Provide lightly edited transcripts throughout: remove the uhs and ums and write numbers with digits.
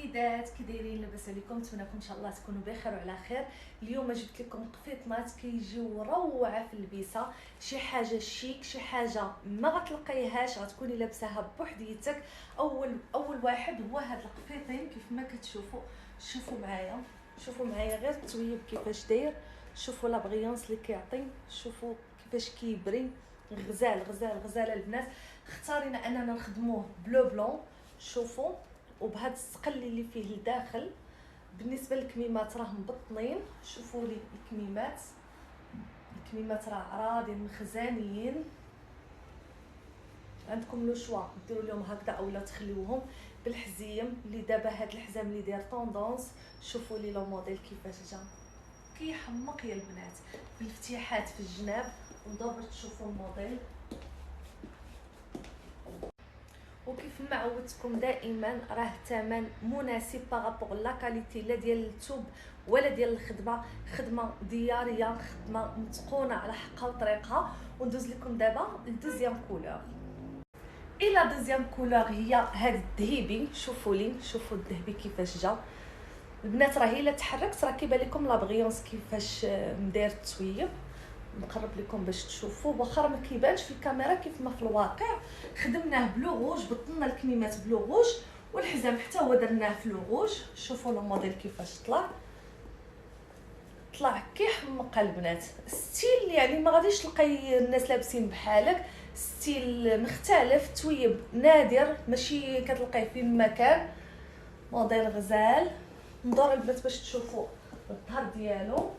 سيدات كي دايرين؟ لاباس عليكم؟ نتمنىكم ان شاء الله تكونوا بخير وعلى خير. اليوم جبت لكم قفيطنات كيجيو روعه في اللبسه، شي حاجه شيك، شي حاجه ما غتلقيهاش، غتكوني لابساها بوحديتك. اول واحد هو هاد القفيطين كيف ما كتشوفوا. شوفوا معايا غير التويب كيفاش داير، شوفوا لا بغيونس اللي كيعطي، شوفوا كيفاش كيبري. غزال غزال غزال البنات. اختارينا اننا نخدموه بلو بلون، شوفوا، وبهذا السقل اللي فيه لداخل. بالنسبه للكميمات راه مبطنين، شوفوا لي الكميمات راه راضين مخزانيين. عندكم لو شوا ديروا لهم هكذا اولا تخليوهم بالحزيم اللي دابا هاد الحزام اللي داير طوندونس. شوفوا لي لو موديل كيفاش جا كيحمق يا البنات، بالافتتاحات في الجناب. ودابا تشوفوا الموديل، وكيف ما عودتكم دائما راه ثمن مناسب بارابور لا كاليتي لا ديال الثوب ولا ديال الخدمه. خدمه دياريه، خدمه متقونه على حقها وطريقها. وندوز لكم دابا الدوزيام كولور. الى دوزيام كولور هي هاد الذهبي. شوفوا الذهبي كيفاش جا البنات. راه الا تحركت راه كيبان لكم لا بغيونس كيفاش مداير التويب. نقرب لكم باش تشوفوا، واخا ما كيبانش في الكاميرا كيف ما في الواقع. خدمناه بلو روج، بطلنا الكميمات بلو روج، والحزام حتى هو درناه في لو روج. شوفوا لو موديل كيفاش طلع كيحمق البنات. ستيل يعني ما غاديش تلقاي الناس لابسين بحالك، ستيل مختلف، تويب نادر ماشي كتلقيه في مكان. موديل غزال. ندور البنات باش تشوفوا الظهر ديالو.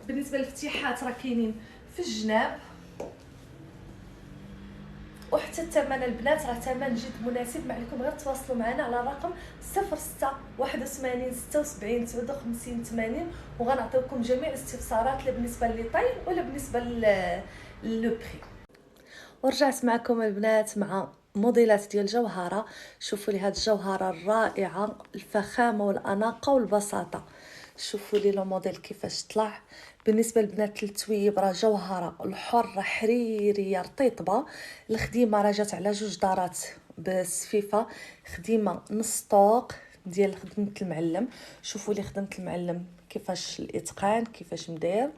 بالنسبه للافتتاحات راه كاينين في الجناب، وحتى الثمن البنات راه ثمن جد مناسب. ما عليكم غير تواصلوا معنا على الرقم 06 81 76 59 80، وغنعطيوكم جميع الاستفسارات لا بالنسبه لي طاي ولا بالنسبه لو بري. ورجعت معكم البنات مع موديلات ديال جوهره. شوفوا لي هاد الجوهره الرائعه، الفخامه والاناقه والبساطه. شوفوا لي لو موديل كيفاش طلع. بالنسبه للبنات التويب راه جوهره الحره حريريه رطيطبه. الخديمه راه جات على 2 دارات بالسفيفه، خديمه نص طوق ديال خدمه المعلم. شوفوا لي خدمه المعلم كيفاش الاتقان كيفاش مداير،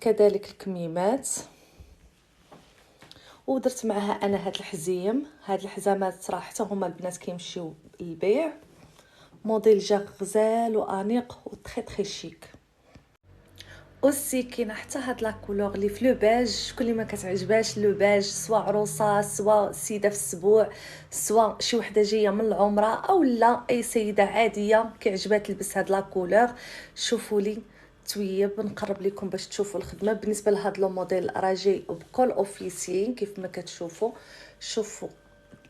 كذلك الكميمات. ودرت معها انا هاد الحزيم. هاد الحزامات راه حتى هما البنات كيمشيو للبيع. موديل جا غزال وانيق وتري شيك. اوسي كاينه حتى هاد لا كولور اللي في لو باج. شكون اللي ما كتعجباش لو باج، سواء عروسه سواء سيده في السبوع سواء شي وحده جايه من العمره او لا اي سيده عاديه كيعجبها تلبس هاد لا كولور. شوفوا لي تويب. نقرب لكم باش تشوفوا الخدمه. بالنسبه لهاد لو موديل راه جاي بكل اوفيسيين كيف ما كتشوفوا. شوفوا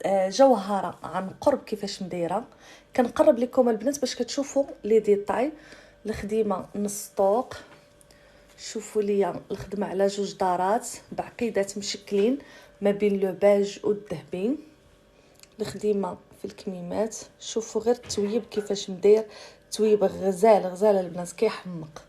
جوهره عن قرب كيفاش مدايره. كنقرب لكم البنات باش كتشوفوا لي ديتاي. الخديمه نص طوق. شوفوا لي الخدمه على 2 دارات بعقيدات مشكلين ما بين لو باج والذهبي. الخديمه في الكميمات. شوفوا غير التويب كيفاش مداير، تويب غزال البنات كيحمق.